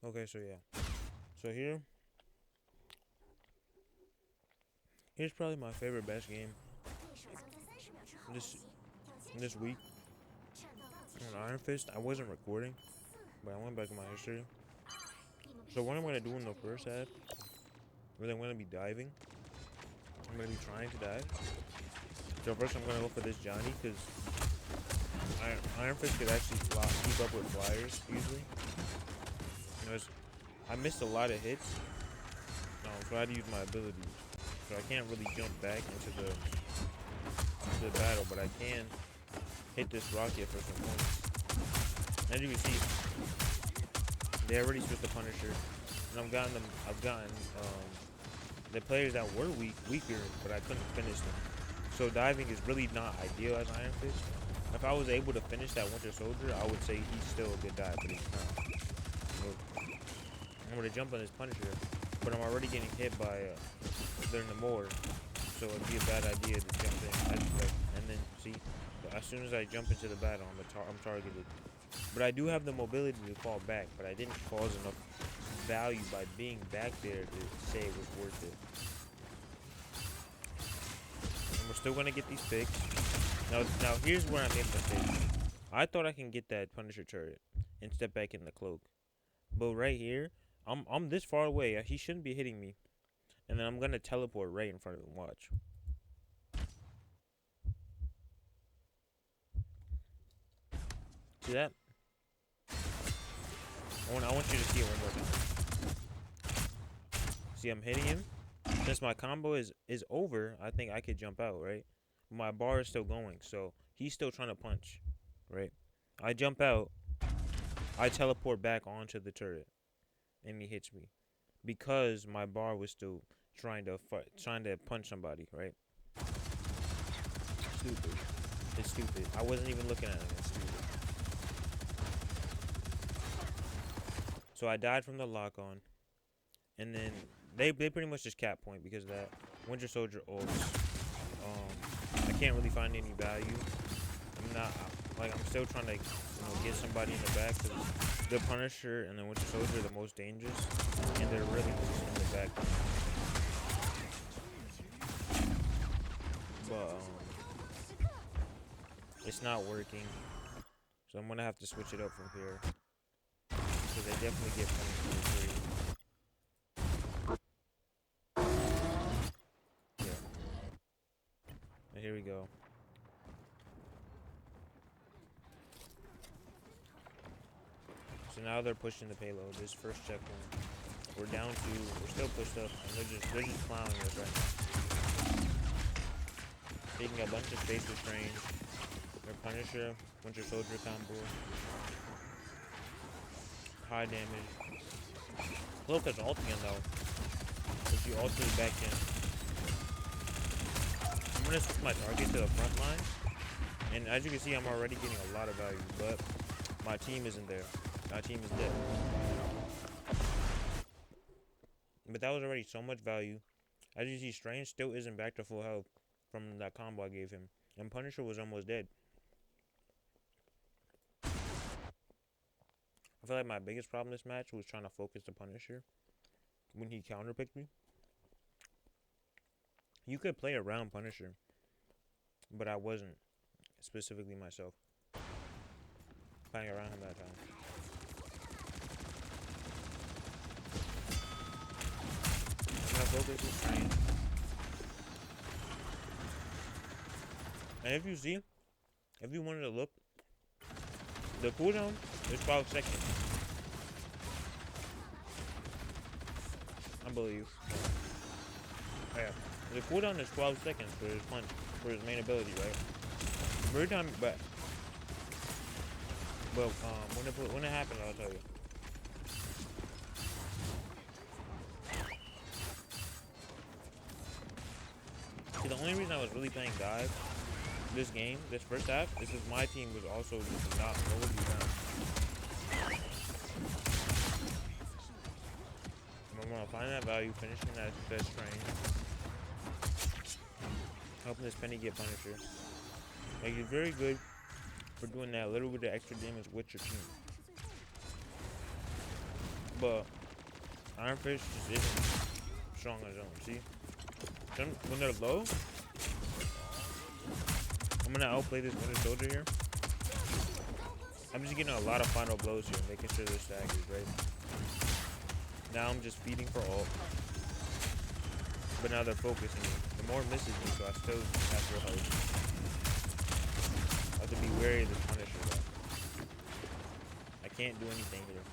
Okay, so yeah. So here's probably my favorite best game this this week on Iron Fist. I wasn't recording, but I went back in my history. So what I'm gonna do in the first half is I'm gonna be diving. I'm gonna be trying to dive. So first I'm gonna go for this Johnny because Iron Fist could actually keep up with flyers usually. I missed a lot of hits, so I had to use my abilities. So I can't really jump back into the battle, but I can hit this rocket for some points. As you can see, they already switched the Punisher, and I've gotten the players that were weaker, but I couldn't finish them. So diving is really not ideal as Iron Fist. If I was able to finish that Winter Soldier, I would say he's still a good dive, but he's not. So I'm gonna jump on this Punisher, but I'm already getting hit by during the more, so it'd be a bad idea to jump in. And then see, as soon as I jump into the battle, I'm targeted. But I do have the mobility to fall back, but I didn't cause enough value by being back there to say it was worth it. And we're still gonna get these picks. Now here's where I made a mistake. I thought I can get that Punisher turret and step back in the cloak, but right here, I'm this far away. He shouldn't be hitting me, and then I'm gonna teleport right in front of him. Watch. See that? I want you to see it one more time. See, I'm hitting him. Since my combo is over, I think I could jump out, right? My bar is still going, so he's still trying to punch, right? I jump out, I teleport back onto the turret, and he hits me because my bar was still trying to punch somebody, right? Stupid. It's stupid. I wasn't even looking at him. It's stupid. So I died from the lock on, and then they pretty much just cap point because of that Winter Soldier ults. I can't really find any value. I'm still trying to get somebody in the back because the Punisher and the Winter Soldier are the most dangerous, and they're really just in the back. But it's not working, so I'm gonna have to switch it up from here because they definitely get punished for free. Yeah. And here we go. So now they're pushing the payload. This first checkpoint. We're still pushed up, and they're just plowing us right now. Taking a bunch of space restraint. Their Punisher, Winter Soldier combo. High damage. Cloak has ult again though. If you ult it back in. I'm gonna switch my target to the front line. And as you can see, I'm already getting a lot of value, but my team isn't there. My team is dead. But that was already so much value. As you see, Strange still isn't back to full health from that combo I gave him. And Punisher was almost dead. I feel like my biggest problem this match was trying to focus the Punisher when he counterpicked me. You could play around Punisher, but I wasn't specifically myself playing around him that time. I'm gonna focus this train. And if you wanted to look, the cooldown is 12 seconds. I believe you. Yeah. The cooldown is 12 seconds for his punch, for his main ability, right? Every time, but when it happens, I'll tell you. See, the only reason I was really playing dive this game, this first half, is because my team was also just not nobody down. I'm gonna find that value, finishing that train, helping this Penny get Punisher. Like, you're very good for doing that little bit of extra damage with your team. But Iron Fist just isn't strong on his own. See? When they're low, I'm gonna outplay this Winter Soldier here. I'm just getting a lot of final blows here, making sure they're staggered, right? Now I'm just feeding for ult. But now they're focusing me. The more misses me, so I still have full health. I have to be wary of this Punisher though. I can't do anything here.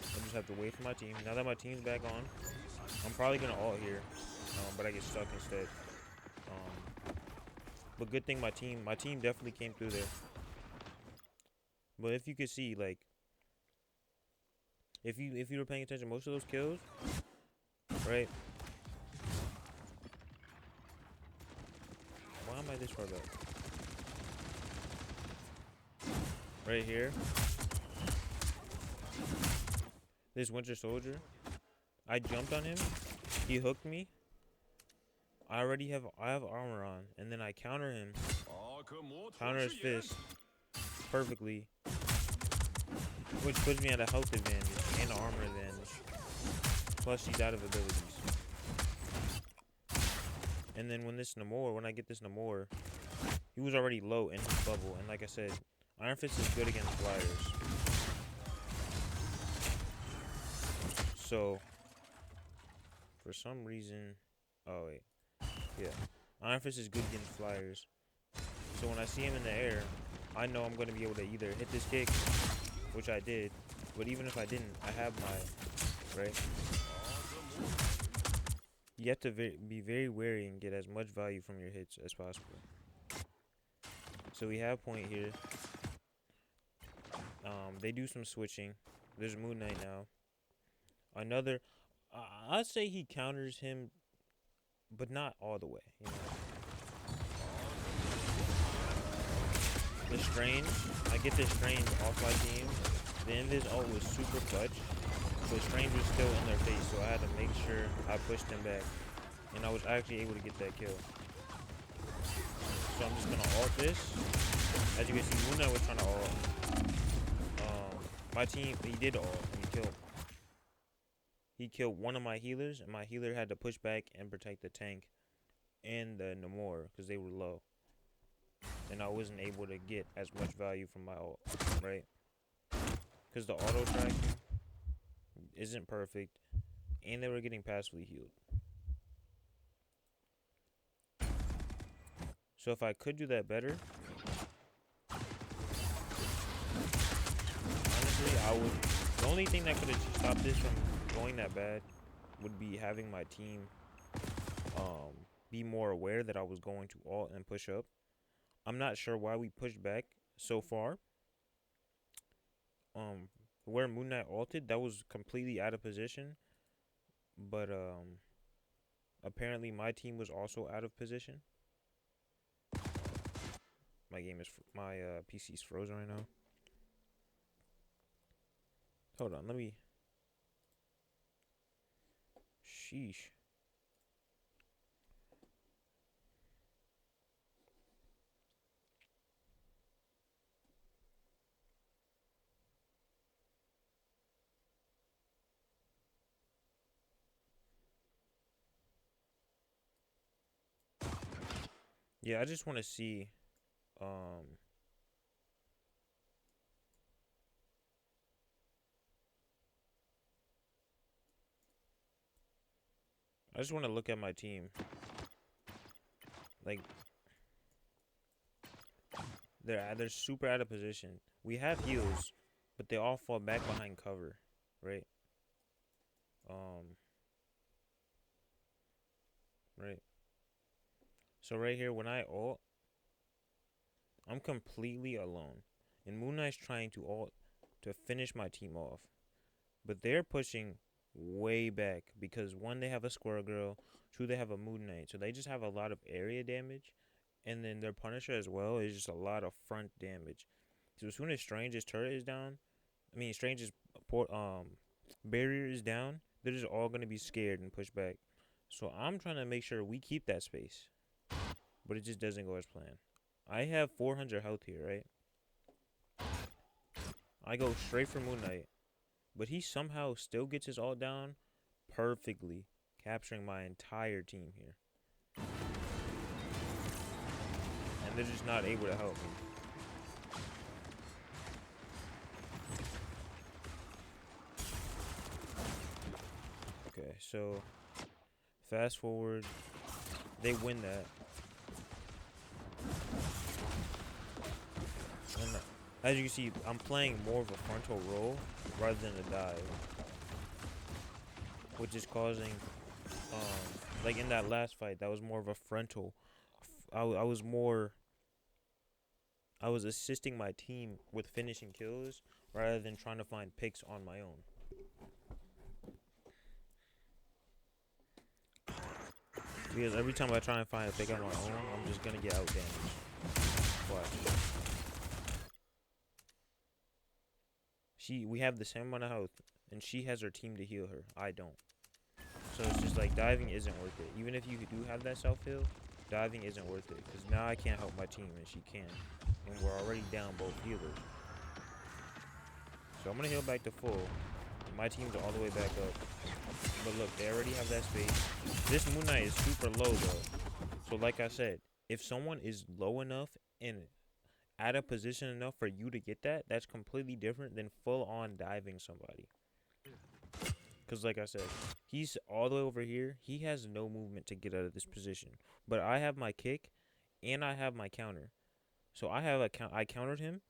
I just have to wait for my team. Now that my team's back on, I'm probably gonna ult here, but I get stuck instead. But good thing my team definitely came through there. But if you could see, like, if you were paying attention, most of those kills, right? Why am I this far back? Right here, this Winter Soldier, I jumped on him, he hooked me. I have armor on, and then I counter him, counter his fist perfectly, which puts me at a health advantage and an armor advantage. Plus, he's out of abilities. And then when I get this Namor, he was already low in his bubble, and like I said, Iron Fist is good against flyers. So, for some reason, oh wait. Yeah, Iron Fist is good against flyers. So when I see him in the air, I know I'm going to be able to either hit this kick, which I did, but even if I didn't, I have my, right? You have to be very wary and get as much value from your hits as possible. So we have point here. They do some switching. There's Moon Knight now. Another, I'd say he counters him, but not all the way, you know. The Strange, I get this Strange off my team. The Invis ult was super clutch, but Strange was still in their face, so I had to make sure I pushed him back, and I was actually able to get that kill. So I'm just gonna ult this. As you can see, Moon Knight was trying to ult. My team, he did ult, and he killed. He killed one of my healers, and my healer had to push back and protect the tank and the Namor because they were low. And I wasn't able to get as much value from my ult, right? Because the auto tracking isn't perfect, and they were getting passively healed. So if I could do that better, honestly, I would. The only thing that could have stopped this from going that bad would be having my team be more aware that I was going to ult and push up. I'm not sure why we pushed back so far. Where Moon Knight ulted, that was completely out of position. But apparently my team was also out of position. My PC's frozen right now. Hold on, let me. Sheesh. Yeah, I just want to see. I just want to look at my team. Like, they're super out of position. We have heals, but they all fall back behind cover, right? Right. So right here, when I ult, I'm completely alone, and Moon Knight's trying to ult to finish my team off, but they're pushing way back because one, they have a Squirrel Girl, two, they have a Moon Knight, so they just have a lot of area damage, and then their Punisher as well is just a lot of front damage. So as soon as Strange's turret is down, Strange's barrier is down, they're just all gonna be scared and push back. So I'm trying to make sure we keep that space, but it just doesn't go as planned. I have 400 health here, right? I go straight for Moon Knight, but he somehow still gets his ult down perfectly, capturing my entire team here. And they're just not able to help me. Okay, so fast forward, they win that. And as you can see, I'm playing more of a frontal roll rather than a dive, which is causing, like in that last fight, that was more of a frontal. I was assisting my team with finishing kills rather than trying to find picks on my own. Because every time I try and find a pick on my own, I'm just gonna get out damaged. Watch. We have the same amount of health, and she has her team to heal her. I don't. So it's just like diving isn't worth it. Even if you do have that self heal, diving isn't worth it. Because now I can't help my team, and she can. And we're already down both healers. So I'm gonna heal back to full. My team's all the way back up. But look, they already have that space. This Moon Knight is super low though. So like I said, if someone is low enough and at a position enough for you to get that, that's completely different than full on diving somebody. Because like I said, he's all the way over here. He has no movement to get out of this position. But I have my kick and I have my counter. So I have I countered him.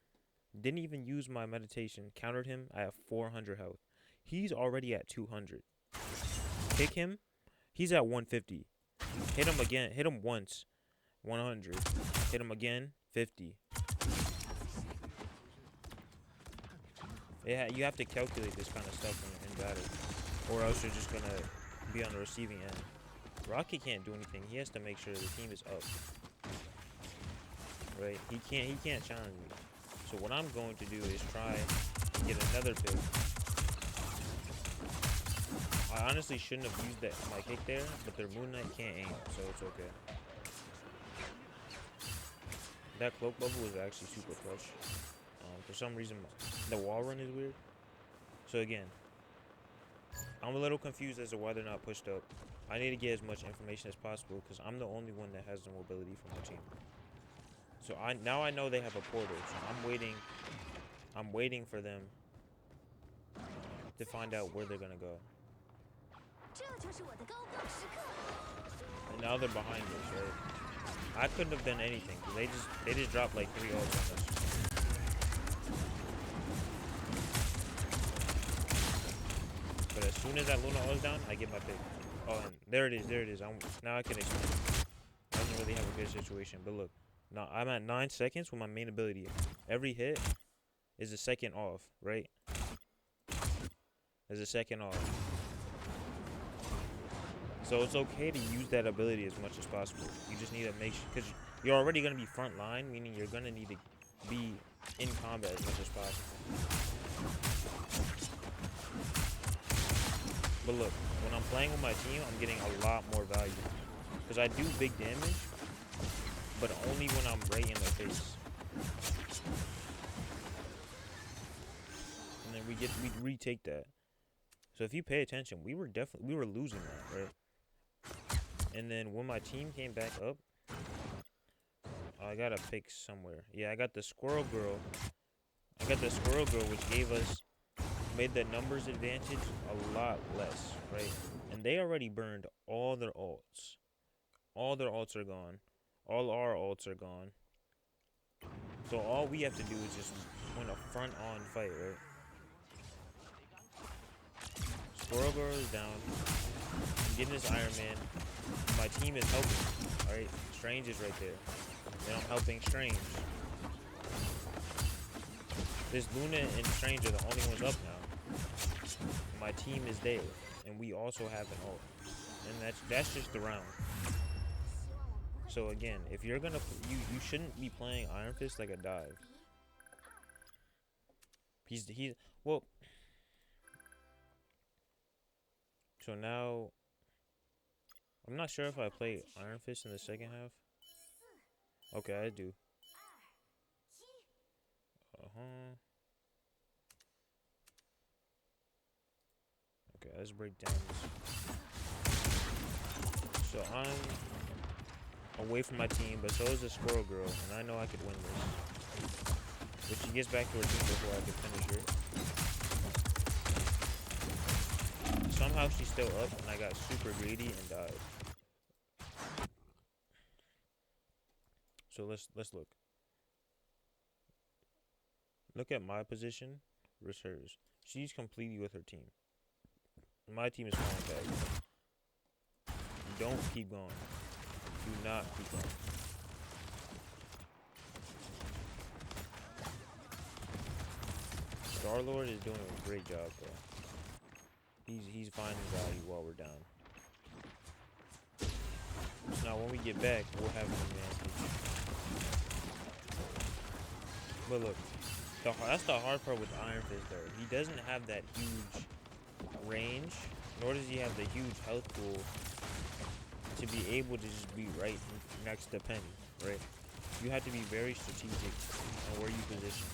Didn't even use my meditation. Countered him. I have 400 health. He's already at 200. Kick him. He's at 150. Hit him again. Hit him once. 100. Hit him again. 50. Yeah, you have to calculate this kind of stuff in battle, or else you're just gonna be on the receiving end. Rocky can't do anything. He has to make sure the team is up. Right? He can't challenge me. So what I'm going to do is try to get another pick. I honestly shouldn't have used my kick there, but their Moon Knight can't aim, so it's okay. That cloak bubble was actually super clutch. For some reason, the wall run is weird. So again, I'm a little confused as to why they're not pushed up. I need to get as much information as possible because I'm the only one that has the mobility for my team. So now I know they have a portal. So I'm waiting for them to find out where they're gonna go. And now they're behind us, right? I couldn't have done anything because they just dropped like 3 ults on us. But as soon as that Luna ult is down, I get my pick. Oh, and there it is. Now I can explain. I didn't really have a good situation, but look, now I'm at 9 seconds with my main ability. Every hit is a second off, right? Is a second off. So it's okay to use that ability as much as possible. You just need to make sure, because you're already going to be front line, meaning you're going to need to be in combat as much as possible. But look, when I'm playing with my team, I'm getting a lot more value. Because I do big damage, but only when I'm right in their face. And then we retake that. So if you pay attention, we were losing that, right? And then when my team came back up, I got a pick somewhere. Yeah, I got the Squirrel Girl. Which made the numbers advantage a lot less, right? And they already burned all their ults. All their ults are gone. All our ults are gone. So all we have to do is just win a front-on fight, right? Squirrel Girl is down. I'm getting this Iron Man. My team is helping, alright? Strange is right there. And I'm helping Strange. This Luna and Strange are the only ones up now. My team is there, and we also have an ult, and that's just the round. So again, if you're gonna, you shouldn't be playing Iron Fist like a dive. Well. So now, I'm not sure if I play Iron Fist in the second half. Okay, I do. let's break down this. So I'm away from my team, but so is the squirrel girl, and I know I could win this. But she gets back to her team before I can finish her. Somehow she's still up, and I got super greedy and died. So let's look. Look at my position versus hers. She's completely with her team. My team is falling back. Don't keep going. Do not keep going. Star-Lord is doing a great job, though. He's finding value while we're down. So now when we get back, we'll have an advantage. But look, that's the hard part with Iron Fist, though. He doesn't have that huge range, nor does he have the huge health pool to be able to just be right next to Penny, right? You have to be very strategic on where you position.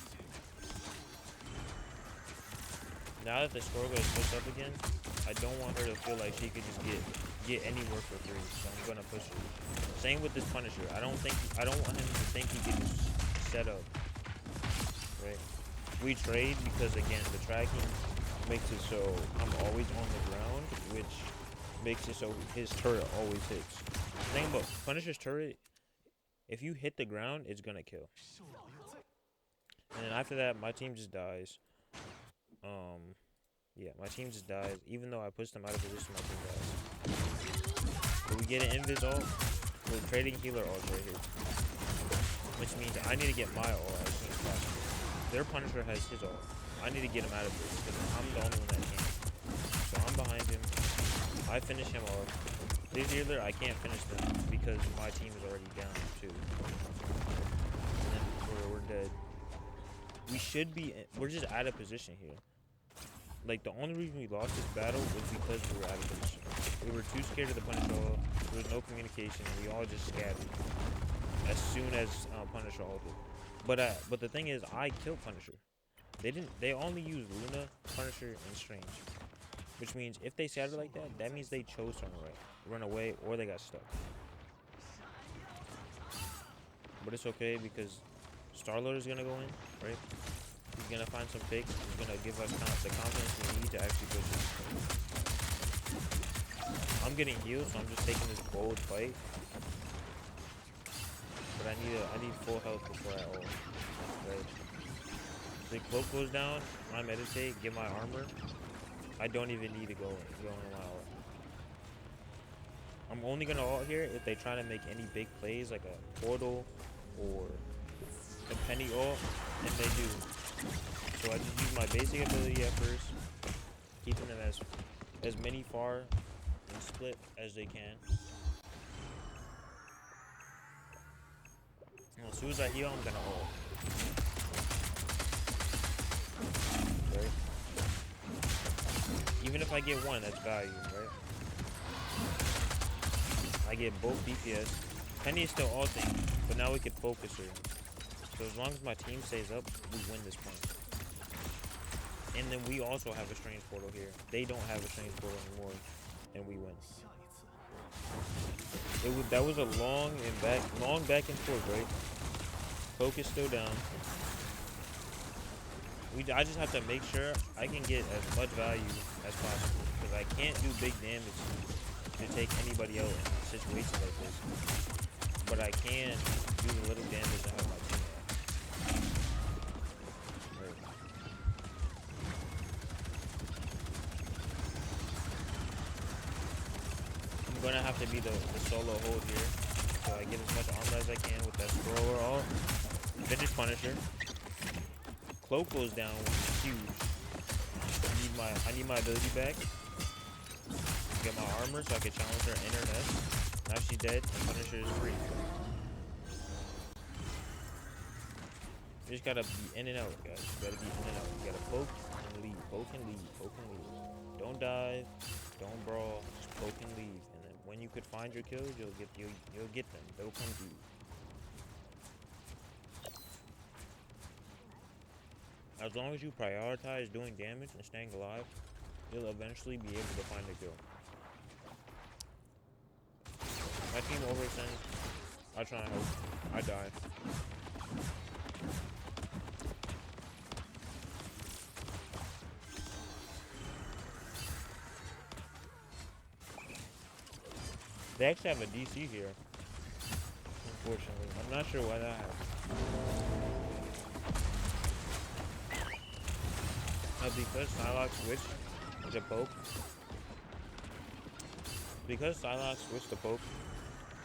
Now that the score goes push up again, I don't want her to feel like she could just get anywhere for free, so I'm gonna push her. Same with this Punisher. I don't want him to think he can just set up. Right? We trade because again the tracking makes it so I'm always on the ground, which makes it so his turret always hits. Think about Punisher's turret, if you hit the ground, it's gonna kill. And then after that, my team just dies. Yeah, my team just dies. Even though I pushed them out of position, my team dies. But we get an invis ult. We're trading healer ults right here. Which means I need to get my ult as soon as possible. Their Punisher has his ult. I need to get him out of this because I'm the only one that can. So I'm behind him. I finish him off. This healer, I can't finish them because my team is already down too. And then we're dead. We're just out of position here. Like, the only reason we lost this battle was because we were out of position. We were too scared of the Punisher ult. There was no communication. We all just scattered as soon as Punisher ulted. But the thing is, I killed Punisher. They only used Luna, Punisher, and Strange. Which means if they scattered like that, that means they chose to run away, or they got stuck. But it's okay because Star-Lord is gonna go in, right? He's gonna find some picks. He's gonna give us the confidence we need to actually push it. I'm getting healed, so I'm just taking this bold fight. But I need full health before I ult. Right. So the cloak goes down. I meditate, get my armor. I don't even need to go in my ult. I'm only gonna ult here if they try to make any big plays like a portal or a penny ult, and they do. So I just use my basic ability at first, keeping them as many far and split as they can. And as soon as I heal, I'm gonna ult. Right? Even if I get one, that's value, right? I get both DPS. Penny is still ulting, but now we can focus her. So as long as my team stays up, we win this point. And then we also have a strange portal here. They don't have a strange portal anymore, and we win. That was a long back and forth, right? Focus still down. I just have to make sure I can get as much value as possible because I can't do big damage to take anybody out in situations like this. But I can do the little damage to help my team out. Right. I'm gonna have to be the solo hold here, so I get as much armor as I can with that scroller ult. Finish Punisher. Cloak goes down, which is huge. I need my ability back. Get my armor so I can challenge her in her nest. Now she's dead, and Punisher is free. You just gotta be in and out, guys. You gotta be in and out. You gotta poke and leave, poke and leave, poke and leave. Don't dive, don't brawl, just poke and leave. And then when you could find your kills, you'll get them. They'll come to you. As long as you prioritize doing damage and staying alive, you'll eventually be able to find a kill. My team overextends. I try and help. I die. They actually have a DC here. Unfortunately, I'm not sure why that happened. Because Psylocke switched to poke. Because Psylocke switched to poke,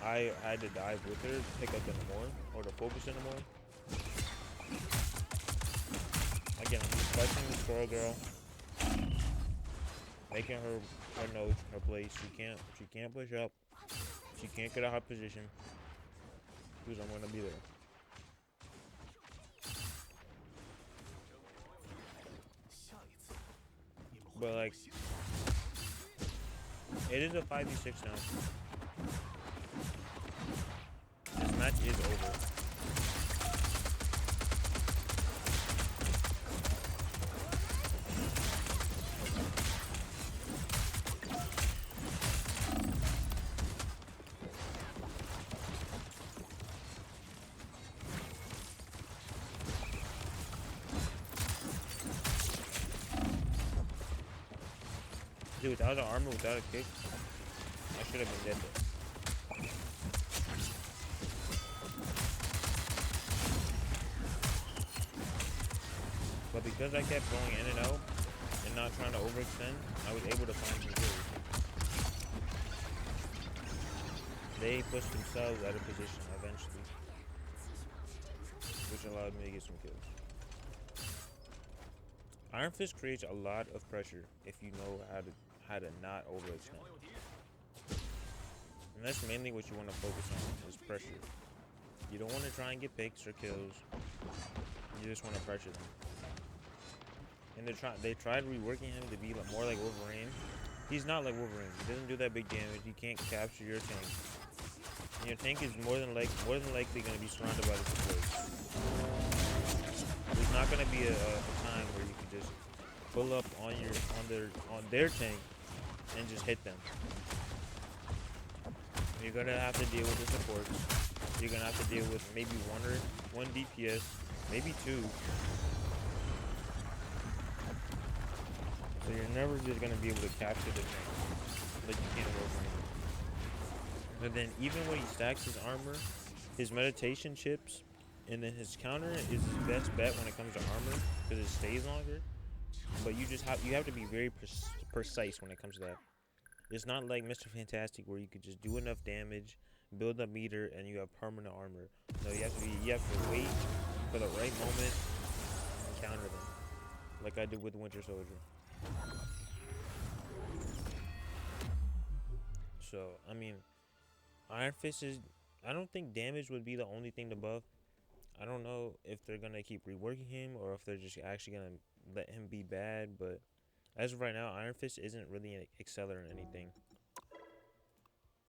I had to dive with her to pick up in the more, or to focus in the more. Again, I'm just pressing the squirrel girl, making her know her place. She can't push up. She can't get a hot position. Because I'm gonna be there. But like, it is a 5v6 now. This match is over. Dude, without an armor, without a kick, I should have been dead there. But because I kept going in and out and not trying to overextend, I was able to find some kills. They pushed themselves out of position eventually, which allowed me to get some kills. Iron Fist creates a lot of pressure if you know how to not overextend. And that's mainly what you want to focus on, is pressure. You don't want to try and get picks or kills. You just want to pressure them. And they tried reworking him to be more like Wolverine. He's not like Wolverine. He doesn't do that big damage. He can't capture your tank. And your tank is more than likely going to be surrounded by the supports. There's not going to be a time where you can just pull up on their tank and just hit them. You're gonna have to deal with the supports. You're gonna have to deal with maybe one DPS, maybe two. So you're never just gonna be able to capture the tank like you can Wolverine. But then even when he stacks his armor, his meditation chips, and then his counter is his best bet when it comes to armor because it stays longer. But you have to be very precise when it comes to that. It's not like Mr. Fantastic where you could just do enough damage, build up meter, and you have permanent armor. No, you have to wait for the right moment and counter them, like I did with Winter Soldier. So I mean, Iron Fist is. I don't think damage would be the only thing to buff. I don't know if they're gonna keep reworking him or if they're just actually gonna let him be bad. But as of right now, Iron Fist isn't really excelling in anything.